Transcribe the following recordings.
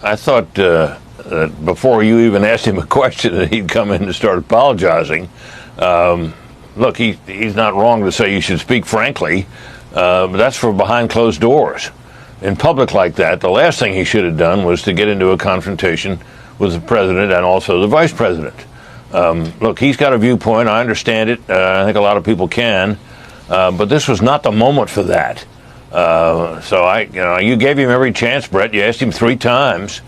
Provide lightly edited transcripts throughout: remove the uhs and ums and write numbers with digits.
I thought before you even asked him a question that he'd come in and start apologizing. Look, he's not wrong to say you should speak frankly, but that's for behind closed doors. In public like that, the last thing he should have done was to get into a confrontation with the president and also the vice president. Look, he's got a viewpoint. I understand it. I think a lot of people can. But this was not the moment for that. You gave him every chance, Brett. You asked him 3 times,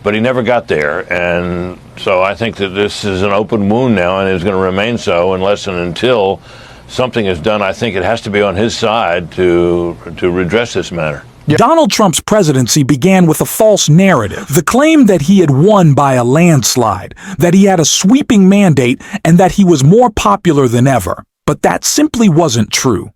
but he never got there. And so I think that this is an open wound now and is going to remain so unless and until something is done. I think it has to be on his side to redress this matter. Donald Trump's presidency began with a false narrative. The claim that he had won by a landslide, that he had a sweeping mandate, and that he was more popular than ever. But that simply wasn't true.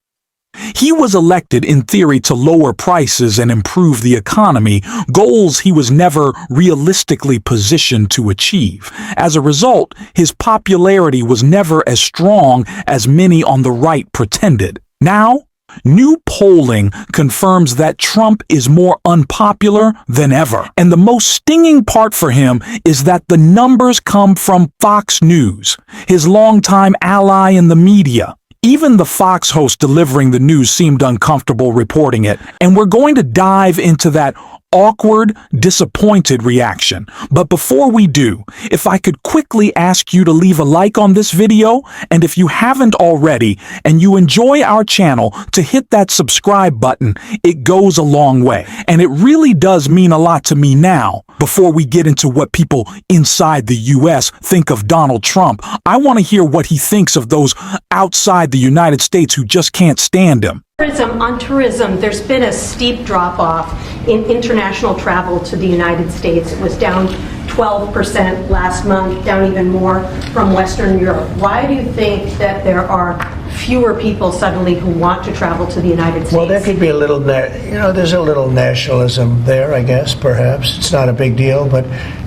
He was elected, in theory, to lower prices and improve the economy, goals he was never realistically positioned to achieve. As a result, his popularity was never as strong as many on the right pretended. Now, new polling confirms that Trump is more unpopular than ever. And the most stinging part for him is that the numbers come from Fox News, his longtime ally in the media. Even the Fox host delivering the news seemed uncomfortable reporting it. And we're going to dive into that awkward, disappointed reaction. But before we do, if I could quickly ask you to leave a like on this video, and if you haven't already, and you enjoy our channel, to hit that subscribe button. It goes a long way. And it really does mean a lot to me now. Before we get into what people inside the U.S. think of Donald Trump, I want to hear what he thinks of those outside the United States who just can't stand him. On tourism, there's been a steep drop-off in international travel to the United States. It was down 12% last month, down even more from Western Europe. Why do you think that there are fewer people suddenly who want to travel to the United States? Well, there could be a little, there's a little nationalism there, I guess, perhaps. It's not a big deal, but,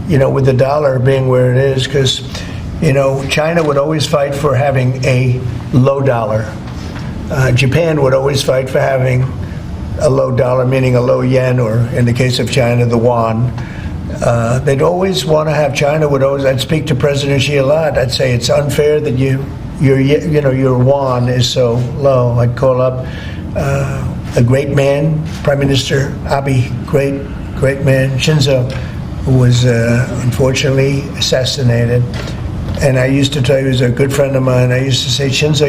with the dollar being where it is, because, China would always fight for having a low dollar. Japan would always fight for having a low dollar, meaning a low yen, or in the case of China, the yuan. They'd always want to have, I'd speak to President Xi a lot. I'd say it's unfair that your yuan is so low. I'd call up a great man, Prime Minister Abe, great man, Shinzo, who was unfortunately assassinated. And I used to tell you, he was a good friend of mine. I used to say, Shinzo,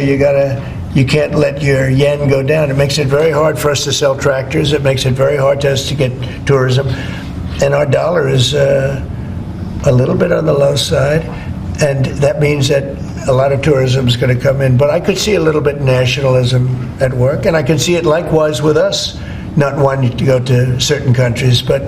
you can't let your yen go down. It makes it very hard for us to sell tractors. It makes it very hard for us to get tourism. And our dollar is a little bit on the low side. And that means that a lot of tourism is going to come in. But I could see a little bit nationalism at work. And I can see it likewise with us not wanting to go to certain countries, but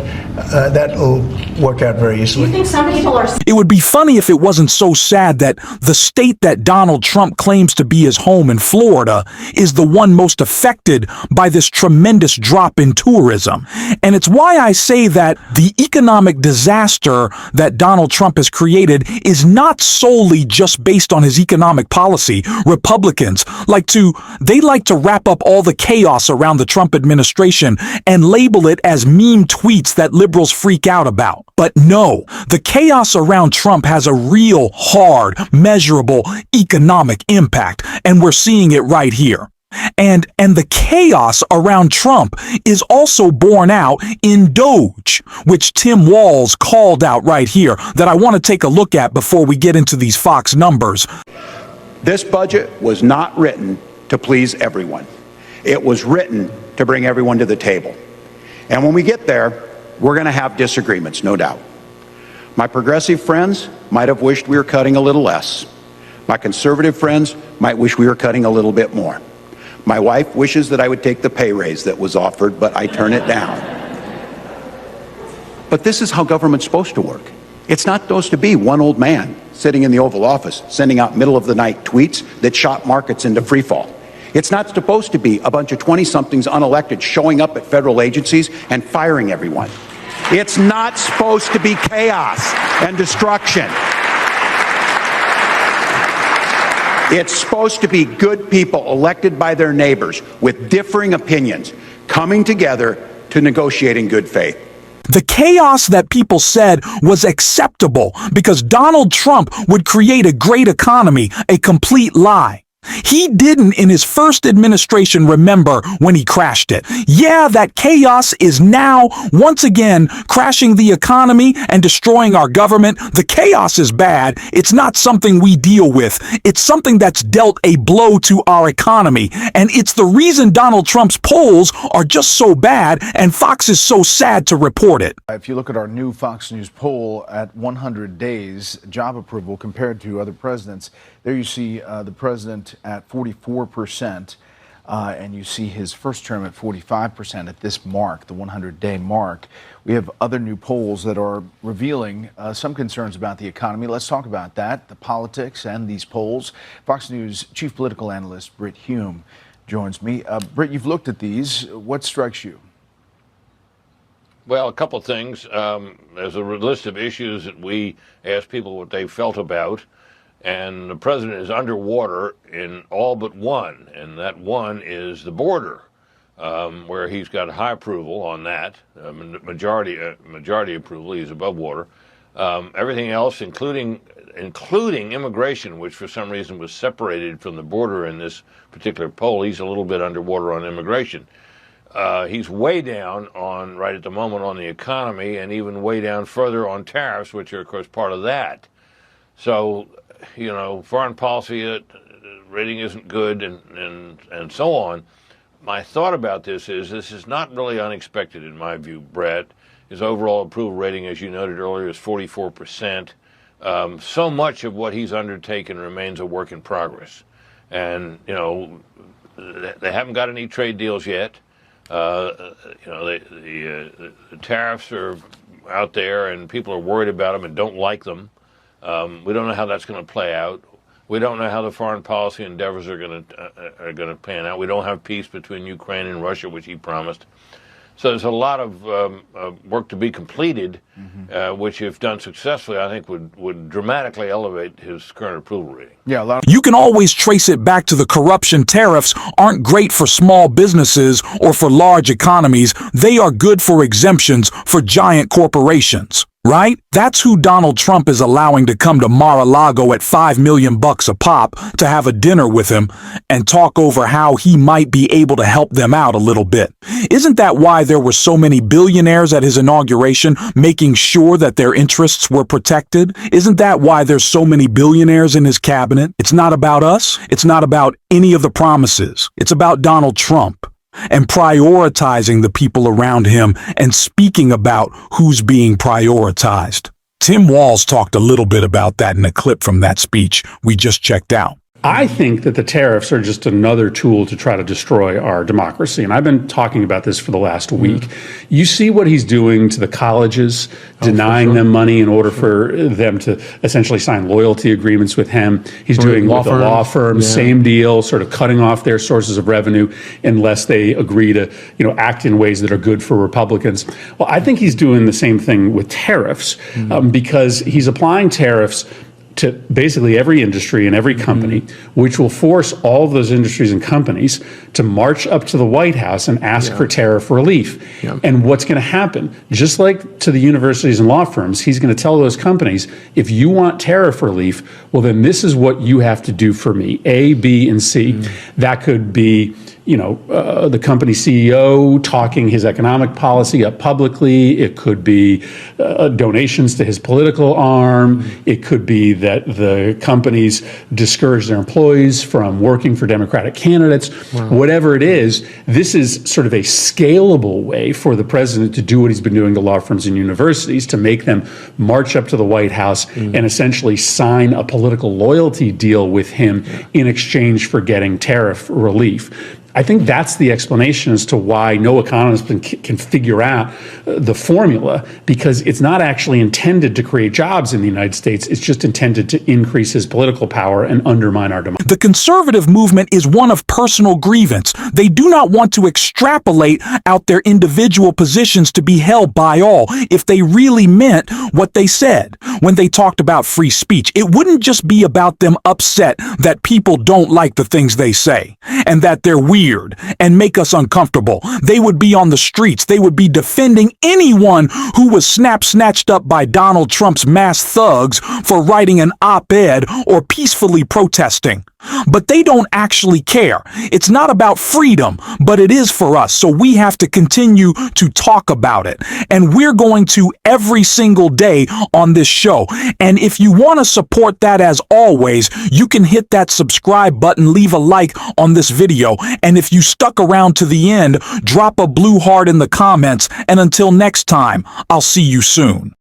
that'll work out very easily. Do you think some people are... It would be funny if it wasn't so sad that the state that Donald Trump claims to be his home in Florida is the one most affected by this tremendous drop in tourism. And it's why I say that the economic disaster that Donald Trump has created is not solely just based on his economic policy. Republicans like to wrap up all the chaos around the Trump administration and label it as meme tweets that liberals freak out about. But no, the chaos around Trump has a real, hard, measurable economic impact, and we're seeing it right here. And the chaos around Trump is also borne out in Doge, which Tim Walz called out right here, that I want to take a look at before we get into these Fox numbers. This budget was not written to please everyone. It was written to bring everyone to the table. And when we get there, we're going to have disagreements, no doubt. My progressive friends might have wished we were cutting a little less. My conservative friends might wish we were cutting a little bit more. My wife wishes that I would take the pay raise that was offered, but I turn it down. But this is how government's supposed to work. It's not supposed to be one old man sitting in the Oval Office sending out middle-of-the-night tweets that shot markets into freefall. It's not supposed to be a bunch of 20-somethings unelected showing up at federal agencies and firing everyone. It's not supposed to be chaos and destruction. It's supposed to be good people elected by their neighbors with differing opinions coming together to negotiate in good faith. The chaos that people said was acceptable because Donald Trump would create a great economy, a complete lie. He didn't in his first administration remember when he crashed it. Yeah, that chaos is now once again crashing the economy and destroying our government. The chaos is bad. It's not something we deal with. It's something that's dealt a blow to our economy. And it's the reason Donald Trump's polls are just so bad and Fox is so sad to report it. If you look at our new Fox News poll at 100 days job approval compared to other presidents, there you see the president at 44%, and you see his first term at 45% at this mark, the 100-day mark. We have other new polls that are revealing some concerns about the economy. Let's talk about that, the politics and these polls. Fox News chief political analyst Brit Hume joins me. Brit, you've looked at these. What strikes you? Well, a couple things. There's a list of issues that we asked people what they felt about. And the president is underwater in all but one, and that one is the border, where he's got high approval on that, majority approval. He's above water. Everything else, including immigration, which for some reason was separated from the border in this particular poll, he's a little bit underwater on immigration. He's way down on right at the moment on the economy, and even way down further on tariffs, which are of course part of that. So, you know, foreign policy rating isn't good, and so on. My thought about this is not really unexpected in my view, Brett. His overall approval rating, as you noted earlier, is 44%. So much of what he's undertaken remains a work in progress. And, you know, they haven't got any trade deals yet. You know, the tariffs are out there, and people are worried about them and don't like them. We don't know how that's going to play out. We don't know how the foreign policy endeavors are going to pan out. We don't have peace between Ukraine and Russia, which he promised. So there's a lot of work to be completed, which, if done successfully, I think would dramatically elevate his current approval rating. Yeah, you can always trace it back to the corruption. Tariffs aren't great for small businesses or for large economies. They are good for exemptions for giant corporations. Right? That's who Donald Trump is allowing to come to Mar-a-Lago at $5 million a pop to have a dinner with him and talk over how he might be able to help them out a little bit. Isn't that why there were so many billionaires at his inauguration, making sure that their interests were protected? Isn't that why there's so many billionaires in his cabinet? It's not about us. It's not about any of the promises. It's about Donald Trump and prioritizing the people around him and speaking about who's being prioritized. Tim Walz talked a little bit about that in a clip from that speech we just checked out. I think that the tariffs are just another tool to try to destroy our democracy. And I've been talking about this for the last week. You see what he's doing to the colleges, denying them money in order for them to essentially sign loyalty agreements with him. He's doing with the law firms, same deal, sort of cutting off their sources of revenue unless they agree to, act in ways that are good for Republicans. Well, I think he's doing the same thing with tariffs because he's applying tariffs to basically every industry and every company, which will force all of those industries and companies to march up to the White House and ask for tariff relief. And what's going to happen, just like to the universities and law firms, he's going to tell those companies, if you want tariff relief, well, then this is what you have to do for me, A, B, and C. That could be the company CEO talking his economic policy up publicly. It could be donations to his political arm. It could be that the companies discourage their employees from working for Democratic candidates. Whatever it is, this is sort of a scalable way for the president to do what he's been doing to law firms and universities, to make them march up to the White House and essentially sign a political loyalty deal with him in exchange for getting tariff relief. I think that's the explanation as to why no economist can figure out the formula, because it's not actually intended to create jobs in the United States. It's just intended to increase his political power and undermine our democracy. The conservative movement is one of personal grievance. They do not want to extrapolate out their individual positions to be held by all. If they really meant what they said when they talked about free speech, it wouldn't just be about them upset that people don't like the things they say and that they're weird weird and make us uncomfortable. They would be on the streets. They would be defending anyone who was snatched up by Donald Trump's mass thugs for writing an op-ed or peacefully protesting. But they don't actually care. It's not about freedom, but it is for us. So we have to continue to talk about it. And we're going to every single day on this show. And if you want to support that, as always, you can hit that subscribe button, leave a like on this video. And if you stuck around to the end, drop a blue heart in the comments. And until next time, I'll see you soon.